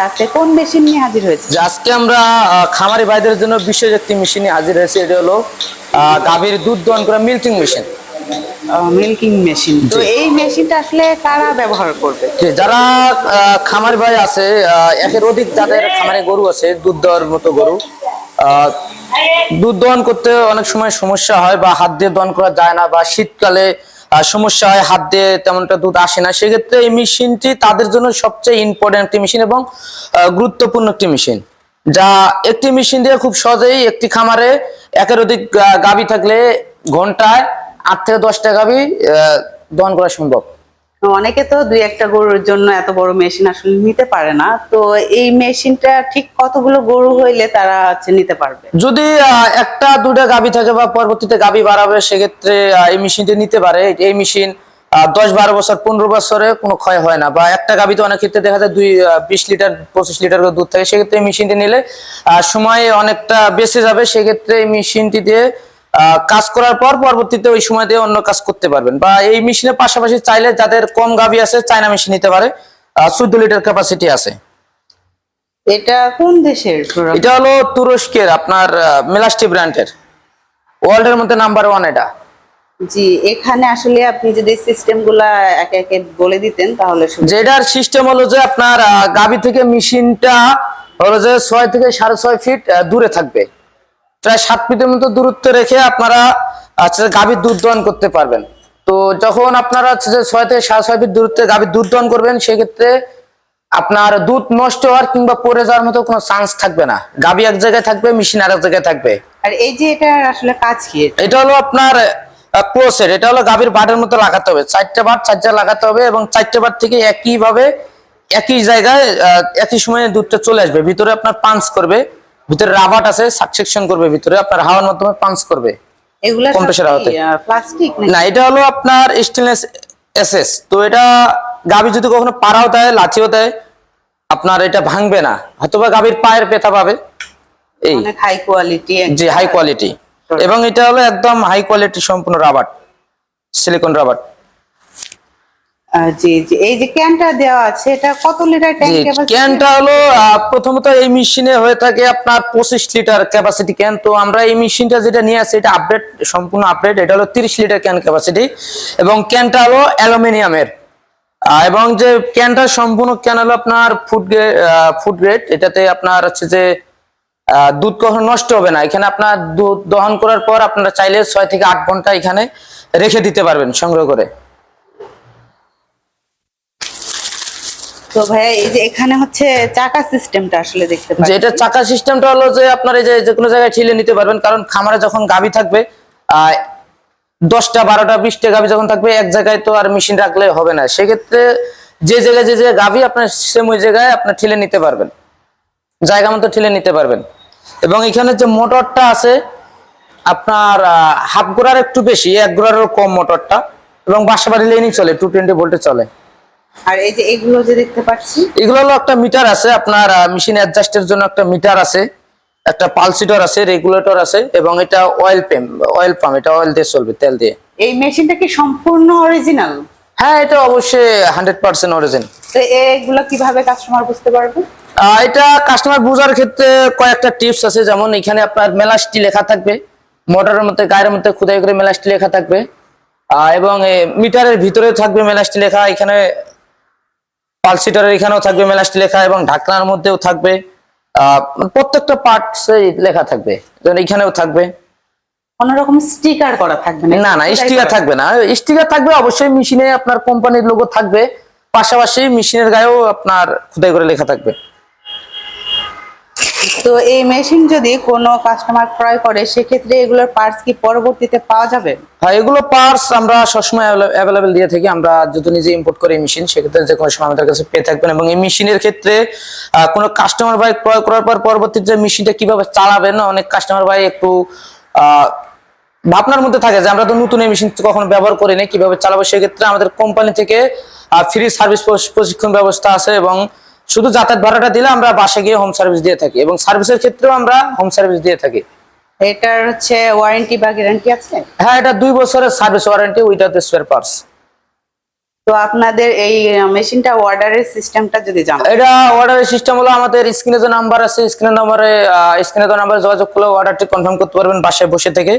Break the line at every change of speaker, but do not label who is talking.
আছে, কোন মেশিন নিয়ে হাজির হয়েছে?
যে আজকে আমরা খামারি ভাইদের জন্য বিশেষ একটি মেশিনে হাজির হয়েছে। এটা হলো গাভীর দুধ দহন করা মিল্কিং মেশিন।
Milking machine. তো এই মেশিনটা আসলে কারা ব্যবহার করবে?
যারা খামারি ভাই আছে, একের অধিক যাদের খামারে গরু আছে, দুধ দেওয়ার মতো গরু, দুধ দহন করতে অনেক সময় সমস্যা হয় বা হাত দিয়ে দহন করা যায় না, বা শীতকালে সমস্যা হয়, হাত দিয়ে তেমনটা দুধ আসে না, সেক্ষেত্রে এই মেশিনটি তাদের জন্য সবচেয়ে ইম্পর্টেন্ট একটি মেশিন এবং গুরুত্বপূর্ণ একটি মেশিন। যা একটি মেশিন দিয়ে খুব সহজেই একটি খামারে একের অধিক গাভী থাকলে ঘন্টায় 8 থেকে 10টা গাভী দহন করা সম্ভব।
অনেকে তো দুই একটা গরুর জন্য এত বড় মেশিন আসলে নিতে পারে না, তো এই মেশিনটা ঠিক কতগুলো গরু হইলে তারা নিতে পারবে?
যদি একটা দুটা গাভী থাকে বা পরবর্তীতে গাভী বাড়াবে, সেক্ষেত্রে এই মেশিনটি নিতে পারে। এই মেশিন 10-12 বছর 15 বছরে কোনো ক্ষয় হয় না, বা একটা গাভীতে অনেক ক্ষেত্রে দেখা যায় 20 লিটার 25 লিটার করে দুধ থাকে। সেক্ষেত্রে এই মেশিনটি নিলে সময় অনেকটা বেঁচে যাবে। সেক্ষেত্রে এই মেশিনটি দিয়ে কাজ করার পর পরবর্তীতে ওই সময় দিয়ে অন্য কাজ করতে পারবেন। বা এই মেশিনের পাশাপাশি চাইলে যাদের কম গাভী আছে, চায়না মেশিন নিতে পারে, 14 লিটার ক্যাপাসিটি আছে।
এটা কোন দেশের?
এটা হলো তুরস্কের, আপনার মেলাস্টি ব্র্যান্ডের, ওয়ার্ল্ডের মধ্যে নাম্বার 1 এটা।
জি, এখানে আসলে আপনি যদি সিস্টেমগুলা একে একে বলে দিতেন তাহলে।
যেটার সিস্টেম হলো যে আপনার গাভী থেকে মেশিনটা হলো যে 6 থেকে 6.5 ফিট দূরে থাকবে, প্রায় 7 ফিটের মতো দূরত্ব রেখে আপনারা গাভীর দুধ দহন করতে পারবেন। তো যখন আপনারা 6 থেকে 6.5 ফিট দূরত্বে গাভীর দুধ দহন করবেন, সেক্ষেত্রে আপনার দুধ নষ্ট হওয়ার কিংবা পড়ে যাওয়ার মতো কোনো চান্স থাকবে না। গাভী এক জায়গায় থাকবে, মেশিন আরেক জায়গায় থাকবে।
আর এই যে এটা আসলে কাজ কি?
এটা হলো আপনার ক্লোজের। এটা হলো গাভীর বাটের মতো লাগাতে হবে, 4টা বাট 4টা লাগাতে হবে, এবং 4টা বাট থেকে একইভাবে একই জায়গায় একই সময়ে দুধটা চলে আসবে। ভিতরে আপনার পাঞ্চ করবে, ভিতরে রাবার আছে, সাকসেকশন করবে, ভিতরে আপনার হাওয়ার মাধ্যমে পাঞ্চ করবে।
এগুলা
কম্প্রেসার হতে
প্লাস্টিক
না, এটা হলো আপনার স্টেনলেস এসএস। তো এটা গাভী যদি কখনো পাড়াও দেয়, লাঠিও দেয়, আপনার এটা ভাঙবে না। হয়তোবা গাভীর পায়ের ব্যথা পাবে। এই
অনেক হাই কোয়ালিটি।
জি, হাই কোয়ালিটি। এবং এটা হলো একদম হাই কোয়ালিটি সম্পূর্ণ রাবার, সিলিকন রাবার।
জি জি, এই যে ক্যানটা দেওয়া আছে, এটা কত লিটার ট্যাঙ্ক ক্যাপাসিটি?
ক্যানটা হলো প্রথমত এই মেশিনে হয়ে থাকে আপনার 25 লিটার ক্যাপাসিটি ক্যান। তো আমরা এই মেশিনটা যেটা নিয়ে আসি, এটা আপডেট, সম্পূর্ণ আপডেট। এটা হলো 30 লিটার ক্যান ক্যাপাসিটি, এবং ক্যানটা হলো অ্যালুমিনিয়ামের। এবং যে ক্যানটা সম্পূর্ণ ক্যান হলো আপনার ফুড গ্রেড। এটাতে আপনার হচ্ছে যে দুধ কখনো নষ্ট হবে না। এখানে আপনার দুধ দহন করার পর আপনারা চাইলে 6 থেকে 8 ঘন্টা এখানে রেখে দিতে পারবেন সংগ্রহ করে।
তো ভাইয়া, এই যে এখানে হচ্ছে চাকা সিস্টেমটা আসলে দেখতে পাচ্ছি।
যে এটা চাকা সিস্টেমটা হলো যে আপনার এই যে কোনো জায়গায় ঠেলে নিতে পারবেন, কারণ খামারে যখন গাভী থাকবে 10টা 12টা 20টা গাভী যখন থাকবে, এক জায়গায় তো আর মেশিন রাখলে হবে না। সেক্ষেত্রে যে জায়গায় যে গাভী আপনার সেম ওই জায়গায় আপনার ঠেলে নিতে পারবেন, জায়গা মতো ঠেলে নিতে পারবেন। এবং এখানে যে মোটরটা আছে আপনার হাফ গোড়ার একটু বেশি, 1 গোড়ারও কম মোটরটা, এবং বাসাবাড়ি লাইনই চলে, 220 ভোল্টে চলে।
আর এই যে এগুলো যে দেখতে পাচ্ছি,
এগুলো হলো একটা মিটার আছে আপনার, মেশিন অ্যাডজাস্টের জন্য একটা মিটার আছে, একটা পালসিটর আছে, রেগুলেটর আছে, এবং এটা অয়েল পাম্প। এটা অয়েল দিয়ে চলবে, তেল দিয়ে।
এই মেশিনটা কি সম্পূর্ণ অরিজিনাল?
হ্যাঁ, এটা অবশ্যই 100% অরিজিনাল।
তো এগুলো কিভাবে কাস্টমার বুঝতে পারবে?
এটা কাস্টমার বোঝার ক্ষেত্রে কয়েকটা টিপস আছে। যেমন এখানে আপনার মেলাস্টি লেখা থাকবে, মোটরের মধ্যে গায়ের মধ্যে খোদাই করে মেলাস্টি লেখা থাকবে, এবং মিটারের ভিতরে থাকবে মেলাস্টি লেখা। এখানে পালসিটারের এখানেও থাকবে মেলাস্টি লেখা, এবং ঢাকনার মধ্যেও থাকবে। প্রত্যেকটা পার্টসে লেখা থাকবে, যেমন এখানেও থাকবে।
কোন রকম স্টিকার করা থাকবে না?
না না, স্টিকার থাকবে না। স্টিকার থাকবে অবশ্যই, মেশিনে আপনার কোম্পানির লোগো থাকবে, পাশাপাশি মেশিনের গায়েও আপনার খোদাই করে লেখা থাকবে।
তো এই মেশিন যদি কোনো কাস্টমার ক্রয় করে, সেক্ষেত্রে এগুলোর পার্টস কি পরবর্তীতে পাওয়া যাবে?
হ্যাঁ, এগুলো পার্টস আমরা সবসময় অ্যাভেলেবেল দিয়ে থাকি। আমরা যদি নিজে ইম্পোর্ট করি মেশিন, সেক্ষেত্রে যে কোনো সময় আমাদের কাছে পেয়ে থাকবেন। এবং এই মেশিনের ক্ষেত্রে কোনো কাস্টমার ভাই ক্রয় করার পর পরবর্তীতে যে মেশিনটা কিভাবে চালাবেন, অনেক কাস্টমার ভাই একটু ভাবনার মধ্যে থাকে যে আমরা তো নতুন এই মেশিন কখনো ব্যবহার করিনি, কিভাবে চালাবো। সেক্ষেত্রে আমাদের কোম্পানি থেকে ফ্রি সার্ভিস প্রশিক্ষণ ব্যবস্থা আছে, এবং শুধু যাতায়াত ভাড়াটা দিলে আমরা বাসে গিয়ে হোম সার্ভিস দিয়ে থাকি, এবং সার্ভিসের ক্ষেত্রেও আমরা হোম সার্ভিস দিয়ে থাকি।
এটার হচ্ছে ওয়ারেন্টি বা গ্যারান্টি আছে?
হ্যাঁ, এটা 2 বছরের service warranty without spare parts.
তো আপনাদের এই মেশিনটা অর্ডারের সিস্টেমটা যদি জানান।
এটা অর্ডারের সিস্টেম হলো আমাদের স্ক্রিনে যে নাম্বার আছে, স্ক্রিনের নাম্বারে যোগাযোগ করলে অর্ডারটি কনফার্ম করতে পারবেন বাসায় বসে থেকে।